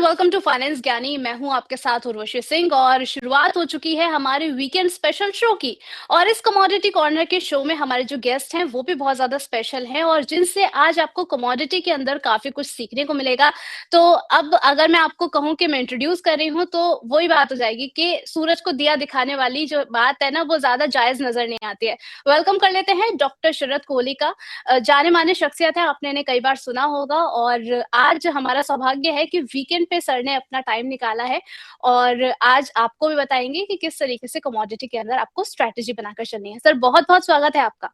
Welcome to finance ज्ञानी। मैं हूं आपके साथ उर्वशी सिंह और शुरुआत हो चुकी है हमारे वीकेंड स्पेशल शो की। और इस कमोडिटी कॉर्नर के शो में हमारे जो गेस्ट हैं वो भी बहुत ज्यादा स्पेशल हैं और जिनसे आज आपको कमोडिटी के अंदर काफी कुछ सीखने को मिलेगा। तो अब अगर मैं आपको कहूं कि मैं इंट्रोड्यूस कर रही हूं तो वही बात हो जाएगी कि सूरज को दिया दिखाने वाली जो बात है ना वो ज्यादा जायज नजर नहीं आती है। वेलकम कर लेते हैं डॉक्टर शरद कोहली का। जाने माने शख्सियत है, आपने इन्हें कई बार सुना होगा और आज हमारा सौभाग्य है कि वीकेंड पे सर ने अपना टाइम निकाला है और आज आपको भी बताएंगे कि किस तरीके से कमोडिटी के अंदर आपको स्ट्रेटेजी बनाकर चलनी है। सर बहुत बहुत स्वागत है आपका।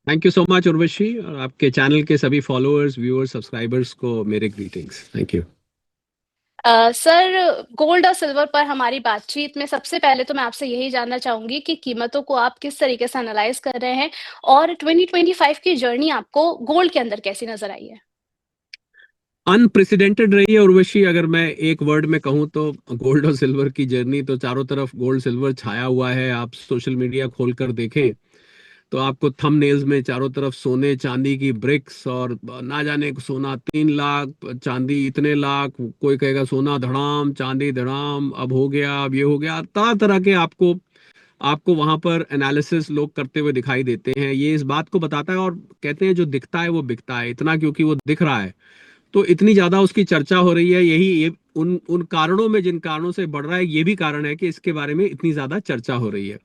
Thank you so much Urvashi, और आपके चैनल के सभी फॉलोअर्स, व्यूअर्स, सब्सक्राइबर्स को मेरे greetings. Thank you. Sir, gold और सिल्वर पर हमारी बातचीत में सबसे पहले तो मैं आपसे यही जानना चाहूंगी कि कीमतों को आप किस तरीके से एनालाइज कर रहे हैं और 2025 की जर्नी आपको गोल्ड के अंदर कैसी नजर आई है। अनप्रेसिडेंटेड रही है उर्वशी, अगर मैं एक वर्ड में कहूँ तो गोल्ड और सिल्वर की जर्नी। तो चारों तरफ गोल्ड सिल्वर छाया हुआ है। आप सोशल मीडिया खोलकर देखें तो आपको थंबनेल्स में चारों तरफ सोने चांदी की ब्रिक्स, और ना जाने सोना 3 लाख, चांदी इतने लाख, कोई कहेगा सोना धड़ाम, चांदी धड़ाम, अब हो गया, अब ये हो गया। तरह तरह के आपको आपको वहां पर एनालिसिस लोग करते हुए दिखाई देते हैं। ये इस बात को बताता है, और कहते हैं जो दिखता है वो बिकता है। इतना क्योंकि वो दिख रहा है तो इतनी ज्यादा उसकी चर्चा हो रही है। यही ये उन उन कारणों में, जिन कारणों से बढ़ रहा है, ये भी कारण है कि इसके बारे में इतनी ज्यादा चर्चा हो रही है।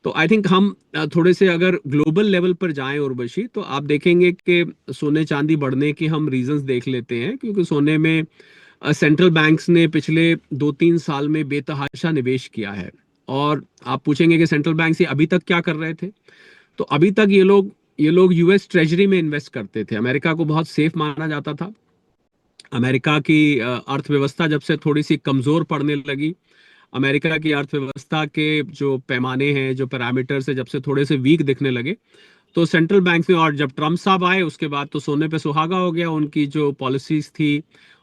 तो आई थिंक हम थोड़े से अगर ग्लोबल लेवल पर जाएं उर्वशी, तो आप देखेंगे कि सोने चांदी बढ़ने के हम रीजंस देख लेते हैं। क्योंकि सोने में सेंट्रल बैंक्स ने पिछले 2-3 साल में बेतहाशा निवेश किया है। और आप पूछेंगे कि सेंट्रल बैंक से अभी तक क्या कर रहे थे। तो अभी तक ये लोग यूएस ट्रेजरी में इन्वेस्ट करते थे। अमेरिका को बहुत सेफ माना जाता था। अमेरिका की अर्थव्यवस्था जब से थोड़ी सी कमजोर पड़ने लगी, अमेरिका की अर्थव्यवस्था के जो पैमाने हैं, जो पैरामीटर्स है, जब से थोड़े से वीक दिखने लगे, तो सेंट्रल बैंक ने, और जब ट्रम्प साहब आए उसके बाद तो सोने पे सुहागा हो गया। उनकी जो पॉलिसीज थी,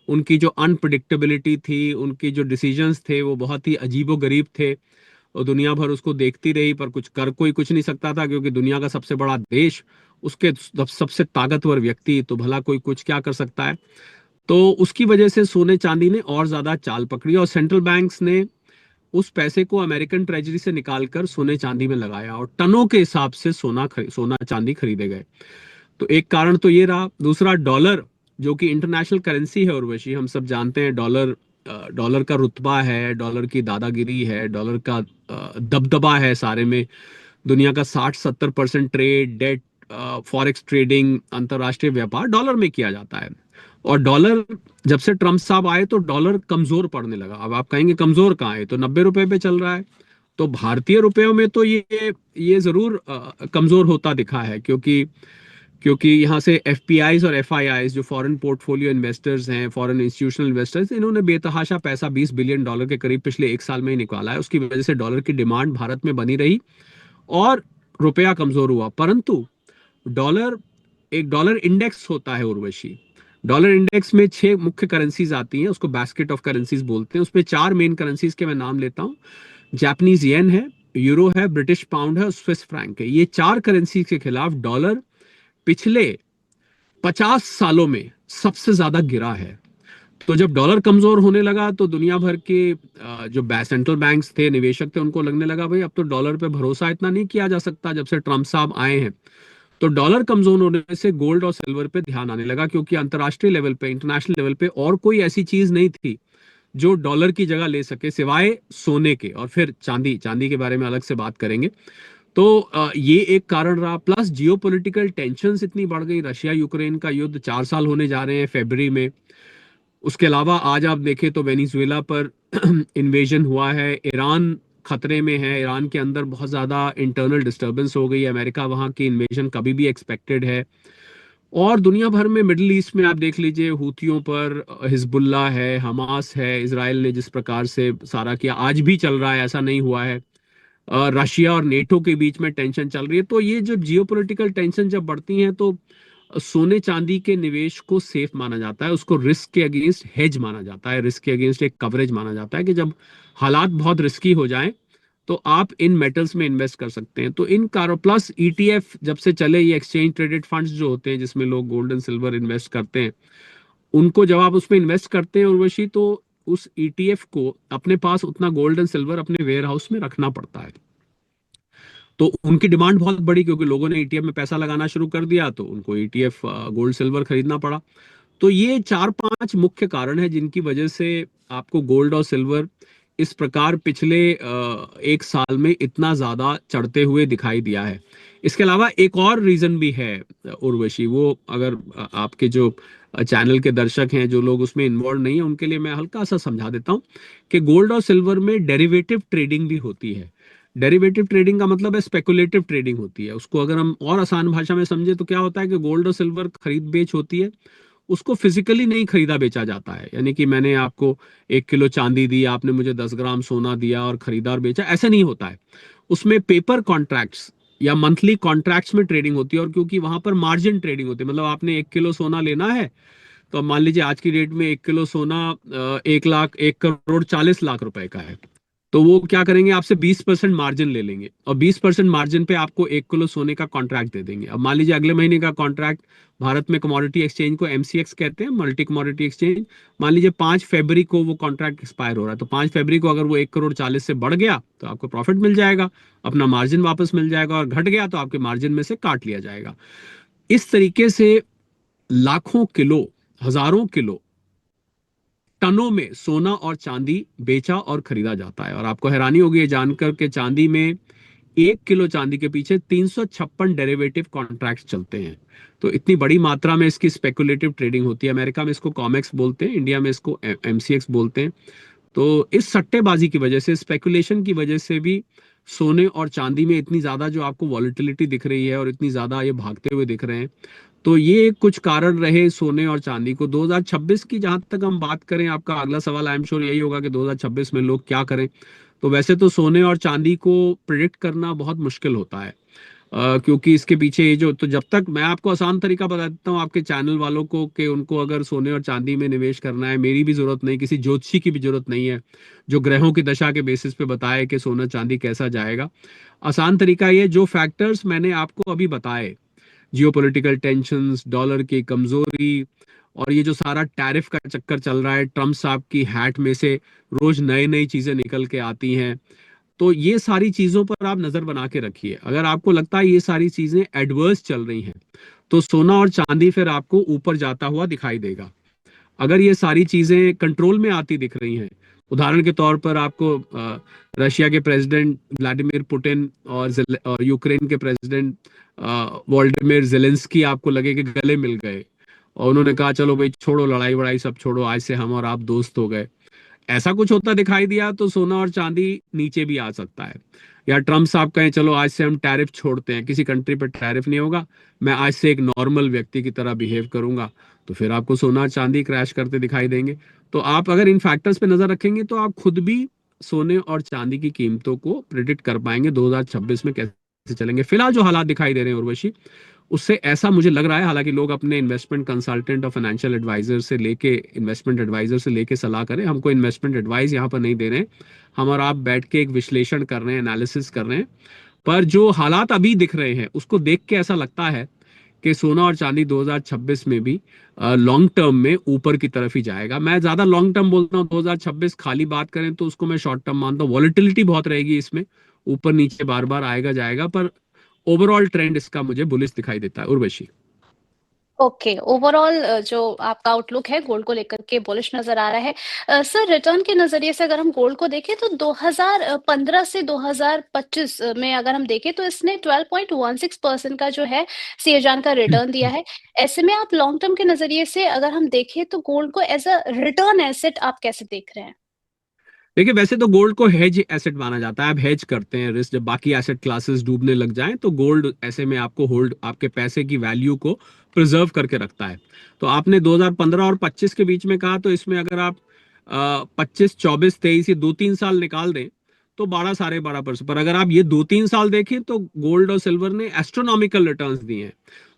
उनकी जो अनप्रडिक्टेबिलिटी थी, उनकी जो डिसीजंस थे वो बहुत ही अजीबो गरीब थे। और दुनिया भर उसको देखती रही, पर कुछ कर कोई कुछ नहीं सकता था, क्योंकि दुनिया का सबसे बड़ा देश, उसके सबसे ताकतवर व्यक्ति, तो भला कोई कुछ क्या कर सकता है। तो उसकी वजह से सोने चांदी ने और ज्यादा चाल पकड़ी, और सेंट्रल बैंक्स ने उस पैसे को अमेरिकन ट्रेजरी से निकालकर सोने चांदी में लगाया, और टनों के हिसाब से सोना चांदी खरीदे गए। तो एक कारण तो ये रहा। दूसरा, डॉलर, जो कि इंटरनेशनल करेंसी है उर्वशी, हम सब जानते हैं डॉलर का रुतबा है, डॉलर की दादागिरी है, डॉलर का दबदबा है सारे में। दुनिया का 60-70% ट्रेड, डेट, फॉरेक्स ट्रेडिंग, अंतरराष्ट्रीय व्यापार डॉलर में किया जाता है। और डॉलर, जब से ट्रम्प साहब आए तो डॉलर कमजोर पड़ने लगा। अब आप कहेंगे कमजोर कहाँ है, तो 90 रुपए पे चल रहा है। तो भारतीय रुपयों में तो ये जरूर कमजोर होता दिखा है, क्योंकि यहाँ से एफपीआईज और एफआईआईज, जो फॉरेन पोर्टफोलियो इन्वेस्टर्स हैं, फॉरेन इंस्टीट्यूशनल इन्वेस्टर्स, इन्होंने बेतहाशा पैसा $20 बिलियन के करीब पिछले 1 साल में ही निकाला है। उसकी वजह से डॉलर की डिमांड भारत में बनी रही और रुपया कमजोर हुआ। परंतु डॉलर एक डॉलर इंडेक्स होता है उर्वशी। डॉलर इंडेक्स में 6 मुख्य करेंसीज आती हैं, उसको बास्केट ऑफ करेंसीज बोलते हैं। उसमें 4 मेन करेंसीज के मैं नाम लेता हूँ। जापानीज येन है, यूरो है, ब्रिटिश पाउंड है और स्विस फ्रैंक है। ये 4 करेंसी के खिलाफ डॉलर पिछले 50 सालों में सबसे ज्यादा गिरा है। तो जब डॉलर कमजोर होने लगा तो दुनिया भर के जो सेंट्रल बैंक्स थे, निवेशक थे, उनको लगने लगा भाई अब तो डॉलर पे भरोसा इतना नहीं किया जा सकता जब से ट्रम्प साहब आए हैं। तो डॉलर कमजोर होने से गोल्ड और सिल्वर पे ध्यान आने लगा, क्योंकि अंतर्राष्ट्रीय लेवल पे, इंटरनेशनल लेवल पे और कोई ऐसी चीज नहीं थी जो डॉलर की जगह ले सके सिवाय सोने के। और फिर चांदी चांदी के बारे में अलग से बात करेंगे। तो ये एक कारण रहा। प्लस जियोपॉलिटिकल टेंशंस इतनी बढ़ गई। रशिया यूक्रेन का युद्ध 4 साल होने जा रहे हैं फरवरी में। उसके अलावा आज आप देखें तो वेनेजुएला पर इन्वेजन हुआ है, ईरान खतरे में है, ईरान के अंदर बहुत ज्यादा इंटरनल डिस्टरबेंस हो गई है। अमेरिका वहां की इन्वेजन कभी भी एक्सपेक्टेड है। और दुनिया भर में मिडिल ईस्ट में आप देख लीजिए, हूथियों पर हिजबुल्ला है, हमास है, इसराइल ने जिस प्रकार से सारा किया, आज भी चल रहा है, ऐसा नहीं हुआ है। रशिया और नेटो के बीच में टेंशन चल रही है। तो ये जब जियोपॉलिटिकल टेंशन जब बढ़ती हैं तो सोने चांदी के निवेश को सेफ माना जाता है, उसको रिस्क के अगेंस्ट हेज माना जाता है, रिस्क के अगेंस्ट एक कवरेज माना जाता है कि जब हालात बहुत रिस्की हो जाएं तो आप इन मेटल्स में इन्वेस्ट कर सकते हैं। तो इन कारों, प्लस ईटीएफ जब से चले, ये एक्सचेंज ट्रेडेड फंड्स जो होते हैं जिसमें लोग गोल्ड एंड सिल्वर इन्वेस्ट करते हैं, उनको जब आप उसमें इन्वेस्ट करते हैं उर्वशी, तो उस ईटीएफ को अपने पास उतना गोल्ड एंड सिल्वर अपने वेयर हाउस में रखना पड़ता है। तो उनकी डिमांड बहुत बड़ी, क्योंकि लोगों ने ईटीएफ में पैसा लगाना शुरू कर दिया, तो उनको ईटीएफ गोल्ड सिल्वर खरीदना पड़ा। तो ये चार पांच मुख्य कारण है जिनकी वजह से आपको गोल्ड और सिल्वर इस प्रकार पिछले एक साल में इतना ज्यादा चढ़ते हुए दिखाई दिया है। इसके अलावा एक और रीजन भी है उर्वशी, वो अगर आपके जो चैनल के दर्शक हैं, जो लोग उसमें इन्वॉल्व नहीं है, उनके लिए मैं हल्का सा समझा देता हूँ कि गोल्ड और सिल्वर में डेरिवेटिव ट्रेडिंग भी होती है। डेरिवेटिव ट्रेडिंग का मतलब है स्पेकुलेटिव ट्रेडिंग होती है। उसको अगर हम और आसान भाषा में समझे तो क्या होता है कि गोल्ड और सिल्वर खरीद बेच होती है, उसको फिजिकली नहीं खरीदा बेचा जाता है। यानी कि मैंने आपको 1 किलो चांदी दी, आपने मुझे 10 ग्राम सोना दिया और खरीदा और बेचा, ऐसा नहीं होता है। उसमें पेपर कॉन्ट्रैक्ट्स या मंथली कॉन्ट्रैक्ट्स में ट्रेडिंग होती है, और क्योंकि वहां पर मार्जिन ट्रेडिंग होती है, मतलब आपने 1 किलो सोना लेना है, तो अब मान लीजिए आज की डेट में 1 किलो सोना 1 लाख 1 करोड़ 40 लाख रुपए का है। तो वो क्या करेंगे, आपसे 20% मार्जिन ले लेंगे, और 20% मार्जिन पे आपको 1 किलो सोने का कॉन्ट्रैक्ट दे देंगे। अब मान लीजिए अगले महीने का कॉन्ट्रैक्ट, भारत में कमोडिटी एक्सचेंज को एमसीएक्स कहते हैं, मल्टी कमोडिटी एक्सचेंज। मान लीजिए 5 फरवरी को वो कॉन्ट्रैक्ट एक्सपायर हो रहा है, तो 5 फरवरी को अगर वो 1 करोड़ 40 से बढ़ गया तो आपको प्रॉफिट मिल जाएगा, अपना मार्जिन वापस मिल जाएगा, और घट गया तो आपके मार्जिन में से काट लिया जाएगा। इस तरीके से लाखों किलो, हजारों किलो, टनों में सोना और चांदी बेचा और खरीदा जाता है। और आपको हैरानी होगी ये जानकर के चांदी में 1 किलो चांदी के पीछे 356 डेरिवेटिव कॉन्ट्रैक्ट चलते हैं। तो इतनी बड़ी मात्रा में इसकी स्पेकुलेटिव ट्रेडिंग होती है। अमेरिका में इसको कॉमेक्स बोलते हैं, इंडिया में इसको एमसीएक्स बोलते हैं। तो इस सट्टेबाजी की वजह से, स्पेकुलेशन की वजह से भी सोने और चांदी में इतनी ज्यादा जो आपको वॉलिटिलिटी दिख रही है और इतनी ज्यादा ये भागते हुए दिख रहे हैं। तो ये कुछ कारण रहे सोने और चांदी को। 2026 की जहां तक हम बात करें, आपका अगला सवाल आई एम श्योर यही होगा कि 2026 में लोग क्या करें। तो वैसे तो सोने और चांदी को प्रिडिक्ट करना बहुत मुश्किल होता है, क्योंकि इसके पीछे ये जो, तो जब तक मैं आपको आसान तरीका बता देता हूँ आपके चैनल वालों को कि उनको अगर सोने और चांदी में निवेश करना है, मेरी भी जरूरत नहीं, किसी ज्योतिषी की भी जरूरत नहीं है जो ग्रहों की दशा के बेसिस पे बताए कि सोना चांदी कैसा जाएगा। आसान तरीका ये, जो फैक्टर्स मैंने आपको अभी बताए, जियोपॉलिटिकल टेंशंस, डॉलर की कमजोरी, और ये जो सारा टैरिफ का चक्कर चल रहा है, ट्रम्प साहब की हैट में से रोज नई नई चीजें निकल के आती हैं, तो ये सारी चीजों पर आप नजर बना के रखिए। अगर आपको लगता है ये सारी चीजें एडवर्स चल रही हैं, तो सोना और चांदी फिर आपको ऊपर जाता हुआ दिखाई देगा। अगर ये सारी चीजें कंट्रोल में आती दिख रही हैं, उदाहरण के तौर पर आपको रशिया के प्रेसिडेंट व्लादिमीर पुतिन और यूक्रेन के प्रेसिडेंट वोल्डिमिर जेलेंस्की आपको लगे कि गले मिल गए, और उन्होंने कहा चलो भाई छोड़ो लड़ाई वड़ाई सब छोड़ो, आज से हम और आप दोस्त हो गए, ऐसा कुछ होता दिखाई दिया, तो सोना और चांदी नीचे भी आ सकता है। या ट्रम्प साहब कहें चलो आज से हम टैरिफ छोड़ते हैं, किसी कंट्री पर टैरिफ नहीं होगा, मैं आज से एक नॉर्मल व्यक्ति की तरह बिहेव करूंगा, तो फिर आपको सोना और चांदी क्रैश करते दिखाई देंगे। तो आप अगर इन फैक्टर्स पे नजर रखेंगे तो आप खुद भी सोने और चांदी की कीमतों को प्रिडिक्ट कर पाएंगे 2026 में कैसे चलेंगे। फिलहाल जो हालात दिखाई दे रहे हैं उर्वशी, उससे ऐसा मुझे लग रहा है, हालांकि लोग अपने इन्वेस्टमेंट कंसल्टेंट और फाइनेंशियल एडवाइजर से लेके, इन्वेस्टमेंट एडवाइजर से लेके सलाह करें। हमको इन्वेस्टमेंट एडवाइस यहाँ पर नहीं दे रहे हैं, हम और आप बैठ के एक विश्लेषण कर रहे हैं, एनालिसिस कर रहे हैं। पर जो हालात अभी दिख रहे हैं उसको देख के ऐसा लगता है कि सोना और चांदी 2026 में भी लॉन्ग टर्म में ऊपर की तरफ ही जाएगा। मैं ज्यादा लॉन्ग टर्म बोलता हूँ, 2026 खाली बात करें तो उसको मैं शॉर्ट टर्म मानता हूँ। वॉलिटिलिटी बहुत रहेगी इसमें, ऊपर नीचे बार बार आएगा जाएगा, पर ओवरऑल ट्रेंड इसका मुझे बुलिश दिखाई देता है उर्वशी। ओके, ओवरऑल जो आपका आउटलुक है गोल्ड को लेकर के बुलिश नजर आ रहा है। सर, रिटर्न के नजरिए से अगर हम गोल्ड को देखें तो 2015 से 2025 में अगर हम देखें तो इसने 12.16% का जो है सीएजान का रिटर्न दिया है। ऐसे में आप लॉन्ग टर्म के नजरिए से अगर हम देखें तो गोल्ड को एज अ रिटर्न एसेट आप कैसे देख रहे हैं? देखिए, वैसे तो गोल्ड को हेज एसेट माना जाता है, आप हेज करते हैं रिस्क, जब बाकी एसेट क्लासेस डूबने लग जाएं तो गोल्ड ऐसे में आपको होल्ड, आपके पैसे की वैल्यू को प्रिजर्व करके रखता है। तो आपने 2015 और 25 के बीच में कहा, तो इसमें अगर आप 25, 24, 23 ये 2-3 साल निकाल दें तो 12, 12.5%। पर अगर आप ये 2-3 साल देखें तो गोल्ड और सिल्वर ने एस्ट्रोनॉमिकल रिटर्न्स दिए हैं।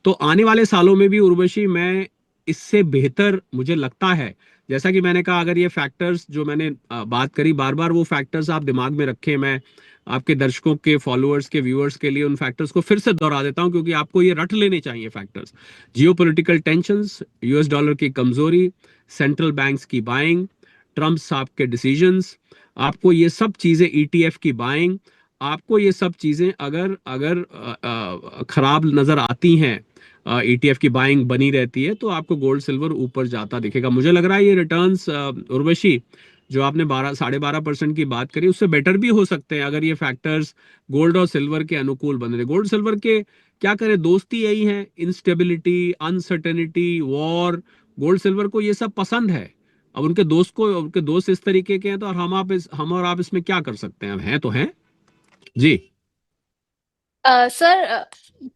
तो आने वाले सालों में भी उर्वशी, मैं इससे बेहतर मुझे लगता है, जैसा कि मैंने कहा, अगर ये फैक्टर्स जो मैंने बात करी बार बार, वो फैक्टर्स आप दिमाग में रखें। मैं आपके दर्शकों के, फॉलोअर्स के, व्यूअर्स के लिए उन फैक्टर्स को फिर से दोहरा देता हूं, क्योंकि आपको ये रट लेने चाहिए factors. Geopolitical tensions, US dollar की कमजोरी, सेंट्रल बैंक्स की बाइंग, ट्रम्प्स आपके डिसीजंस, आपको ये सब चीजें, ईटीएफ की बाइंग, आपको ये सब चीजें अगर अगर खराब नजर आती हैं, ईटीएफ की बाइंग बनी रहती है, तो आपको गोल्ड सिल्वर ऊपर जाता दिखेगा। मुझे लग रहा है ये रिटर्न्स, उर्वशी, जो आपने 12 साढ़े 12% की बात करी, उससे बेटर भी हो सकते हैं अगर ये फैक्टर्स गोल्ड और सिल्वर के अनुकूल बन रहे। गोल्ड सिल्वर के क्या करें, दोस्ती यही है, instability, uncertainty, war. Gold silver को ये सब पसंद है। अब उनके दोस्त इस तरीके के हैं, तो और हम और आप इसमें क्या कर सकते हैं? अब हैं तो हैं जी। सर,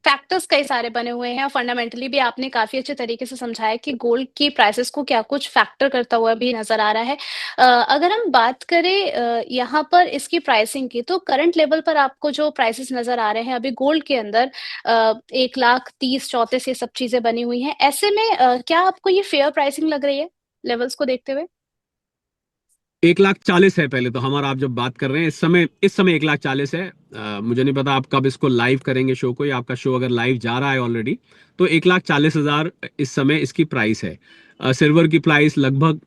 फैक्टर्स कई सारे बने हुए हैं, फंडामेंटली भी आपने काफी अच्छे तरीके से समझाया कि गोल्ड की प्राइसेस को क्या कुछ फैक्टर करता हुआ भी नजर आ रहा है। अगर हम बात करें यहाँ पर इसकी प्राइसिंग की, तो करंट लेवल पर आपको जो प्राइसेस नजर आ रहे हैं अभी गोल्ड के अंदर, 1,30,34 ये सब चीजें बनी हुई हैं, ऐसे में क्या आपको ये फेयर प्राइसिंग लग रही है लेवल्स को देखते हुए? 1,40,000 है पहले तो। हम और आप जब बात कर रहे हैं इस समय 1,40,000 है। मुझे नहीं पता आप कब इसको लाइव करेंगे शो को, या आपका शो अगर लाइव जा रहा है ऑलरेडी, तो 1,40,000 इस समय इसकी प्राइस है। सिल्वर की प्राइस लगभग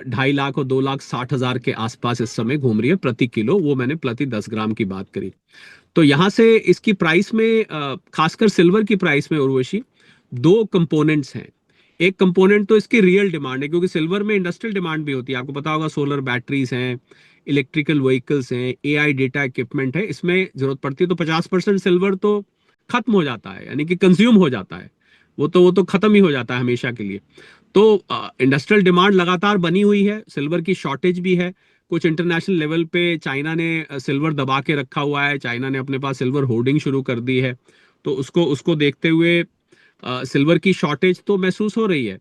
2.5 लाख और 2,60,000 के आसपास इस समय घूम रही है प्रति किलो। वो मैंने प्रति 10 ग्राम की बात करी। तो यहां से इसकी प्राइस में, खासकर सिल्वर की प्राइस में, उर्वशी, दो कंपोनेंट्स हैं। एक कंपोनेंट तो इसकी रियल डिमांड है, क्योंकि सिल्वर में इंडस्ट्रियल डिमांड भी होती है। आपको पता होगा, सोलर बैटरीज हैं, इलेक्ट्रिकल व्हीकल्स हैं, एआई डेटा इक्विपमेंट है, इसमें जरूरत पड़ती है। तो 50% सिल्वर तो खत्म हो जाता है, यानी कि कंज्यूम हो जाता है। वो तो खत्म ही हो जाता है हमेशा के लिए। तो इंडस्ट्रियल डिमांड लगातार बनी हुई है, सिल्वर की शॉर्टेज भी है। कुछ इंटरनेशनल लेवल पे चाइना ने सिल्वर दबा के रखा हुआ है, चाइना ने अपने पास सिल्वर होर्डिंग शुरू कर दी है। तो उसको उसको देखते हुए सिल्वर की शॉर्टेज तो महसूस हो रही है।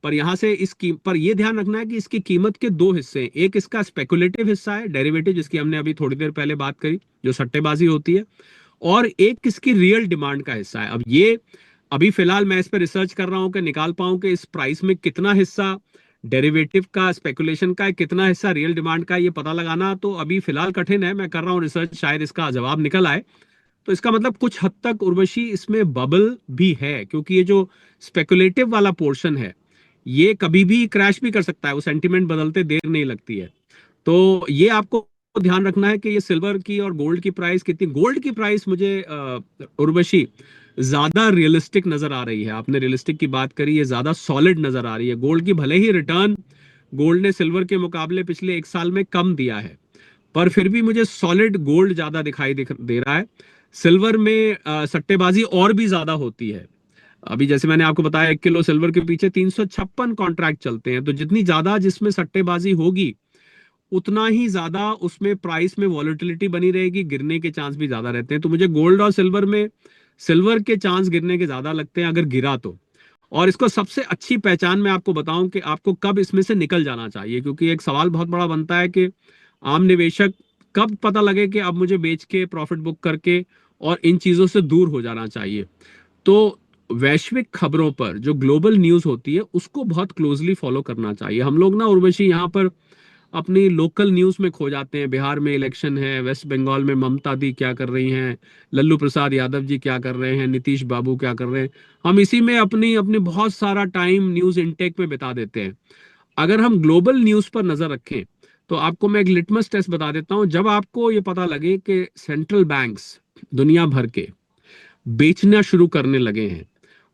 पर यहाँ से पर यह ध्यान रखना है कि इसकी कीमत के दो हिस्से हैं। एक इसका स्पेकुलेटिव हिस्सा है, डेरिवेटिव, जिसकी हमने अभी थोड़ी देर पहले बात करी, जो सट्टेबाजी होती है। और एक इसकी रियल डिमांड का हिस्सा है। अब ये, अभी फिलहाल मैं इस पर रिसर्च कर रहा हूं कि निकाल पाऊं कि इस प्राइस में कितना हिस्सा डेरिवेटिव का, स्पेकुलेशन का है, कितना हिस्सा रियल डिमांड का है। ये पता लगाना तो अभी फिलहाल कठिन है। मैं कर रहा हूँ रिसर्च, शायद इसका जवाब निकल आए। तो इसका मतलब कुछ हद तक, उर्वशी, इसमें बबल भी है, क्योंकि ये जो स्पेकुलेटिव वाला पोर्शन है, ये कभी भी क्रैश भी कर सकता है। वो सेंटिमेंट बदलते देर नहीं लगती है। तो ये आपको ध्यान रखना है कि ये सिल्वर की और गोल्ड की प्राइस कितनी। गोल्ड की प्राइस मुझे, उर्वशी, ज्यादा रियलिस्टिक नजर आ रही है। आपने रियलिस्टिक की बात करी, ये ज्यादा सॉलिड नजर आ रही है। गोल्ड की भले ही रिटर्न गोल्ड ने सिल्वर के मुकाबले पिछले 1 साल में कम दिया है, पर फिर भी मुझे सॉलिड गोल्ड ज्यादा दे रहा है। सिल्वर में सट्टेबाजी और भी ज्यादा होती है। अभी जैसे मैंने आपको बताया, 1 किलो सिल्वर के पीछे 356 कॉन्ट्रैक्ट चलते हैं। तो जितनी ज्यादा जिसमें सट्टेबाजी होगी, उतना ही ज्यादा उसमें प्राइस में वॉलेटिलिटी बनी रहेगी, गिरने के चांस भी ज्यादा रहते हैं। तो मुझे गोल्ड और सिल्वर में, सिल्वर के चांस गिरने के ज्यादा लगते हैं अगर गिरा तो। और इसको सबसे अच्छी पहचान मैं आपको बताऊं कि आपको कब इसमें से निकल जाना चाहिए, क्योंकि एक सवाल बहुत बड़ा बनता है कि आम निवेशक कब पता लगे कि अब मुझे बेच के, प्रॉफिट बुक करके और इन चीजों से दूर हो जाना चाहिए। तो वैश्विक खबरों पर जो ग्लोबल न्यूज होती है, उसको बहुत क्लोजली फॉलो करना चाहिए। हम लोग ना, उर्वशी, यहाँ पर अपनी लोकल न्यूज में खो जाते हैं। बिहार में इलेक्शन है, वेस्ट बंगाल में ममता दी क्या कर रही हैं, लल्लू प्रसाद यादव जी क्या कर रहे हैं, नीतीश बाबू क्या कर रहे हैं, हम इसी में अपनी अपनी बहुत सारा टाइम न्यूज इनटेक पे बिता देते हैं। अगर हम ग्लोबल न्यूज पर नजर रखें, तो आपको मैं एक लिटमस टेस्ट बता देता हूं। जब आपको ये पता लगे कि सेंट्रल बैंक्स दुनिया भर के बेचना शुरू करने लगे हैं,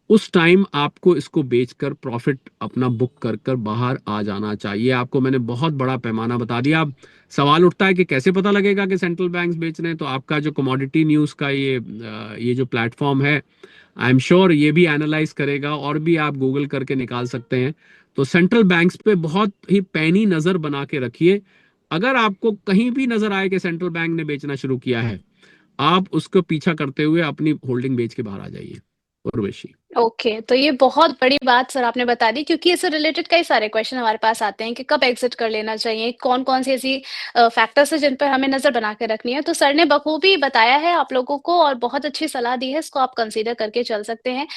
उस टाइम आपको इसको बेचकर प्रॉफिट अपना बुक कर कर बाहर आ जाना चाहिए। आपको मैंने बहुत बड़ा पैमाना बता दिया। अब सवाल उठता है कि कैसे पता लगेगा कि सेंट्रल बैंक्स बेच रहे हैं? तो आपका जो कमोडिटी न्यूज का ये जो प्लेटफॉर्म है, आई एम श्योर ये भी एनालाइज करेगा, और भी आप गूगल करके निकाल सकते हैं। तो सेंट्रल बैंक्स पे बहुत ही पैनी नजर बना के रखिए। अगर आपको कहीं भी नजर आए कि सेंट्रल बैंक ने बेचना शुरू किया है, आप उसको पीछा करते हुए अपनी होल्डिंग बेच के बाहर आ जाइए, उर्वशी। ओके, तो ये बहुत बड़ी बात सर आपने बता दी, क्योंकि इससे रिलेटेड कई सारे क्वेश्चन हमारे पास आते हैं कि कब एग्जिट कर लेना चाहिए, कौन-कौन सी ऐसी फैक्टर्स हैं जिन पर हमें नज़र बना के रखनी है। तो सर ने बखूबी बताया है आप लोगों को और बहुत अच्छी सलाह दी है, इसको आप कंसीडर करके चल सकते हैं।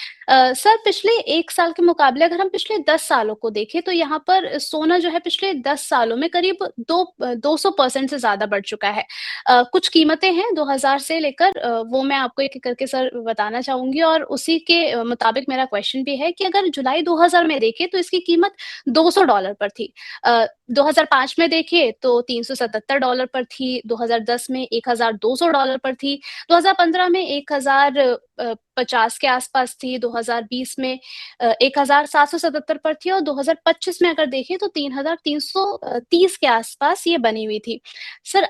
सर, पिछले 1 साल के मुकाबले अगर हम पिछले 10 सालों को देखें, तो यहाँ पर सोना जो है पिछले 10 सालों में करीब 200% से ज़्यादा बढ़ चुका है। कुछ कीमतें हैं 2000 से लेकर, वो मैं आपको एक-एक करके सर बताना चाहूँगी, और उसी के मुताबिक मेरा क्वेश्चन भी है कि अगर जुलाई 2000 में देखें तो इसकी कीमत $200 पर थी। 2005 में देखें तो $377 पर थी, 2010 में $1200 पर थी, 2015 में 1050 के आसपास थी, 2020 में 1777 पर थी और 2025 में अगर देखें तो 3330 के आसपास ये बनी हुई थी। सर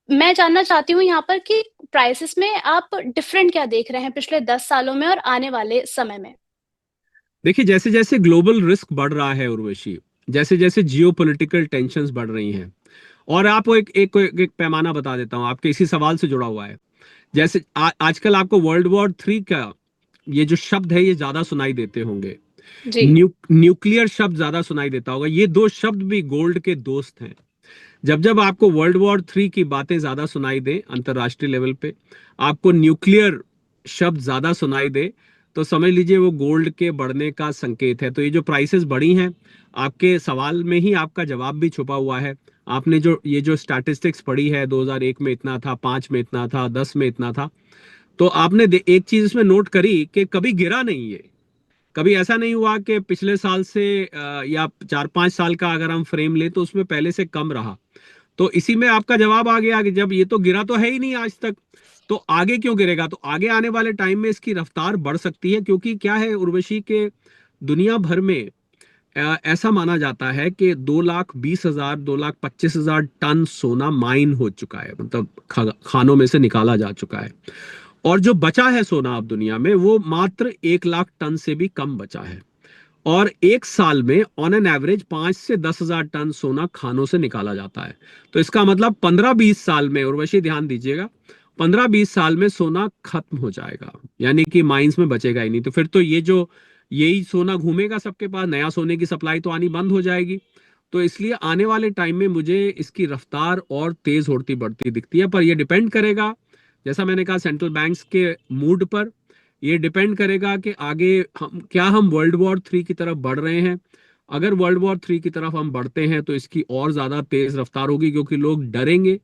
मैं जानना चाहती हूँ यहाँ पर कि प्राइसेस में आप डिफरेंट क्या देख रहे हैं पिछले 10 सालों में और आने वाले समय में? देखिए, जैसे जैसे ग्लोबल रिस्क बढ़ रहा है उर्वशी, जैसे जैसे जियोपॉलिटिकल टेंशंस बढ़ रही हैं, और आपको एक पैमाना बता देता हूं, आपके इसी सवाल से जुड़ा हुआ है। जैसे आजकल आपको वर्ल्ड वॉर 3 का ये जो शब्द है ये ज्यादा सुनाई देते होंगे। जी। न्यूक्लियर शब्द ज्यादा सुनाई देता होगा। ये दो शब्द भी गोल्ड के दोस्त हैं। जब जब आपको वर्ल्ड वॉर 3 की बातें ज्यादा सुनाई दे अंतरराष्ट्रीय लेवल पे, आपको न्यूक्लियर शब्द ज्यादा सुनाई दे, तो समझ लीजिए वो गोल्ड के बढ़ने का संकेत है। तो ये जो प्राइसेस बढ़ी हैं, आपके सवाल में ही आपका जवाब भी छुपा हुआ है। आपने जो ये जो स्टैटिस्टिक्स पढ़ी है, 2001 में इतना था, 5 में इतना था, 10 में इतना था, तो आपने एक चीज इसमें नोट करी कि कभी गिरा नहीं है। कभी ऐसा नहीं हुआ कि पिछले साल से या 4-5 साल का अगर हम फ्रेम ले तो उसमें पहले से कम रहा। तो इसी में आपका जवाब आ गया कि जब ये तो गिरा तो है ही नहीं आज तक, तो आगे क्यों गिरेगा? तो आगे आने वाले टाइम में इसकी रफ्तार बढ़ सकती है, क्योंकि क्या है उर्वशी के दुनिया भर में ऐसा माना जाता है कि 2,20,000 2,25,000 टन सोना माइन हो चुका है, मतलब खानों में से निकाला जा चुका है। और जो बचा है सोना अब दुनिया में, वो मात्र 1 लाख टन से भी कम बचा है। और एक साल में ऑन एन एवरेज 5 से 10,000 टन सोना खानों से निकाला जाता है। तो इसका मतलब 15-20 साल में, उर्वशी ध्यान दीजिएगा, 15-20 साल में सोना खत्म हो जाएगा, यानी कि माइंस में बचेगा ही नहीं। तो फिर तो ये जो यही सोना घूमेगा सबके पास, नया सोने की सप्लाई तो आनी बंद हो जाएगी। तो इसलिए आने वाले टाइम में मुझे इसकी रफ्तार और तेज होती बढ़ती दिखती है। पर यह डिपेंड करेगा, जैसा मैंने कहा, सेंट्रल बैंक्स के मूड पर। ये डिपेंड करेगा कि आगे हम वर्ल्ड वॉर 3 की तरफ बढ़ रहे हैं। अगर वर्ल्ड वॉर 3 की तरफ हम बढ़ते हैं तो इसकी और ज्यादा तेज रफ्तार होगी, क्योंकि लोग डरेंगे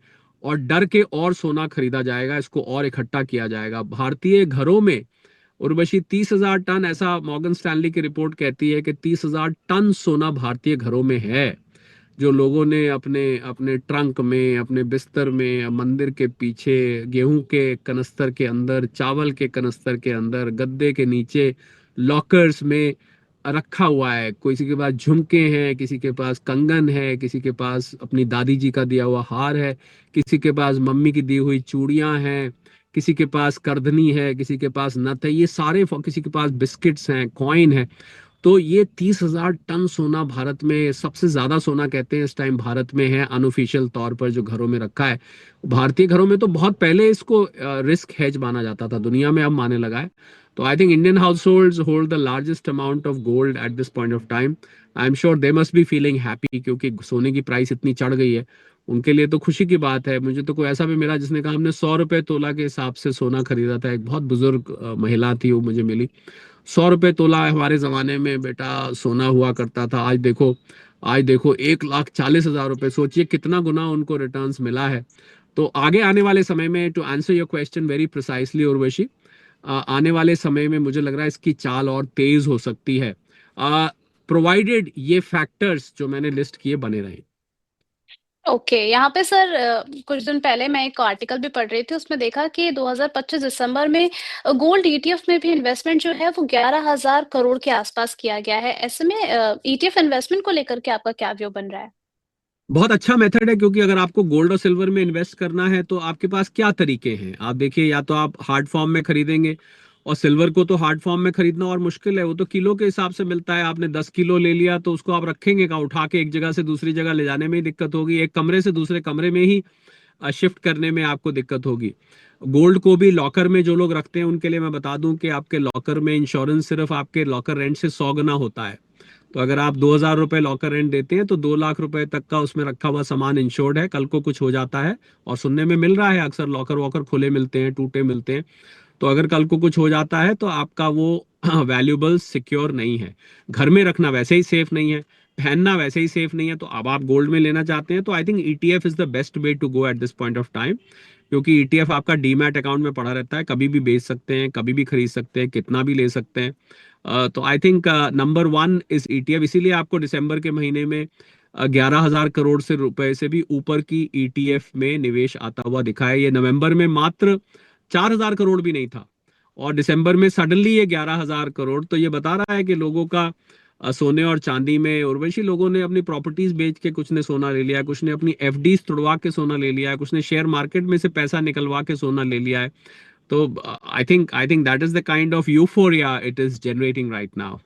और डर के और सोना खरीदा जाएगा, इसको और इकट्ठा किया जाएगा भारतीय घरों में। उर्वशी 30,000 टन, ऐसा मॉर्गन स्टैनली की रिपोर्ट कहती है कि 30,000 टन सोना भारतीय घरों में है, जो लोगों ने अपने अपने ट्रंक में, अपने बिस्तर में, मंदिर के पीछे, गेहूं के कनस्तर के अंदर, चावल के कनस्तर के अंदर, गद्दे के नीचे, लॉकर्स में रखा हुआ है। किसी के पास झुमके हैं, किसी के पास कंगन है, किसी के पास अपनी दादी जी का दिया हुआ हार है, किसी के पास मम्मी की दी हुई चूड़ियां हैं, किसी के पास करधनी है, किसी के पास नथ है, ये सारे, किसी के पास बिस्किट्स हैं, कॉइन है। तो ये 30,000 टन सोना भारत में, सबसे ज्यादा सोना कहते हैं इस टाइम भारत में है अनऑफिशियल तौर पर, जो घरों में रखा है। भारतीय घरों में तो बहुत पहले इसको रिस्क हेज माना जाता था, दुनिया में अब माने लगा है। तो I think Indian house hold the largest amount of gold eight this point of time. I am sure they must be feeling happy, क्योंकि सोने की प्राइस इतनी चढ़ गई है, उनके लिए तो खुशी की बात है। मुझे तो कोई ऐसा भी मिला जिसने कहा हमने 100 रुपए तोला के हिसाब से सोना खरीदा था। एक बहुत बुजुर्ग महिला थी, वो मुझे मिली। 100 रुपए तोला हमारे जमाने में बेटा सोना हुआ करता था। आज देखो 1,40,000 रुपए, सोचिए कितना गुना उनको रिटर्न्स मिला है। तो आगे आने वाले समय में, to answer your question very precisely Urvashi, आने वाले समय में मुझे लग रहा है इसकी चाल और तेज हो सकती है, प्रोवाइडेड ये फैक्टर्स जो मैंने लिस्ट किए बने रहे। ओके, यहाँ पे सर कुछ दिन पहले मैं एक आर्टिकल भी पढ़ रही थी, उसमें देखा कि 2025 दिसंबर में गोल्ड ईटीएफ में भी इन्वेस्टमेंट जो है वो 11,000 करोड़ के आसपास किया गया है। ऐसे में ईटीएफ इन्वेस्टमेंट को लेकर के आपका क्या व्यू बन रहा है? बहुत अच्छा मेथड है, क्योंकि अगर आपको गोल्ड और सिल्वर में इन्वेस्ट करना है तो आपके पास क्या तरीके हैं, आप देखिए। या तो आप हार्ड फॉर्म में खरीदेंगे, और सिल्वर को तो हार्ड फॉर्म में खरीदना और मुश्किल है, वो तो किलो के हिसाब से मिलता है। आपने 10 किलो ले लिया तो उसको आप रखेंगे कहाँ? उठा के एक जगह से दूसरी जगह ले जाने में ही दिक्कत होगी, एक कमरे से दूसरे कमरे में ही शिफ्ट करने में आपको दिक्कत होगी। गोल्ड को भी लॉकर में जो लोग रखते हैं उनके लिए मैं बता दूं कि आपके लॉकर में इंश्योरेंस सिर्फ आपके लॉकर रेंट से 100 गुना होता है। तो अगर आप 2,000 रुपए लॉकर रेंट देते हैं तो 2 लाख रुपए तक का उसमें रखा हुआ सामान इंश्योर्ड है, कल को कुछ हो जाता है। और सुनने में मिल रहा है अक्सर लॉकर वॉकर खुले मिलते हैं, टूटे मिलते हैं। तो अगर कल को कुछ हो जाता है तो आपका वो वैल्यूबल सिक्योर नहीं है। घर में रखना वैसे ही सेफ नहीं है, पहनना वैसे ही सेफ नहीं है। तो अब आप गोल्ड में लेना चाहते हैं तो I think ETF is the best way to go at this point of time. क्योंकि ईटीएफ आपका डीमैट अकाउंट में पड़ा रहता है, कभी भी बेच सकते हैं, कभी भी खरीद सकते हैं, कितना भी ले सकते हैं। तो I think number one is ETF. इसीलिए आपको दिसंबर के महीने में 11,000 करोड़ से रुपए से भी ऊपर की ईटीएफ में निवेश आता हुआ दिखा है। ये नवंबर में मात्र 4,000 करोड़ भी नहीं था, और दिसंबर में सडनली ये 11,000 करोड़। तो ये बता रहा है कि लोगों का सोने और चांदी में, उर्वशी लोगों ने अपनी प्रॉपर्टीज बेच के, कुछ ने सोना ले लिया, कुछ ने अपनी एफडीज तुड़वा के सोना ले लिया है, कुछ ने शेयर मार्केट में से पैसा निकलवा के सोना ले लिया है। तो I think that is the kind of euphoria it is generating right now.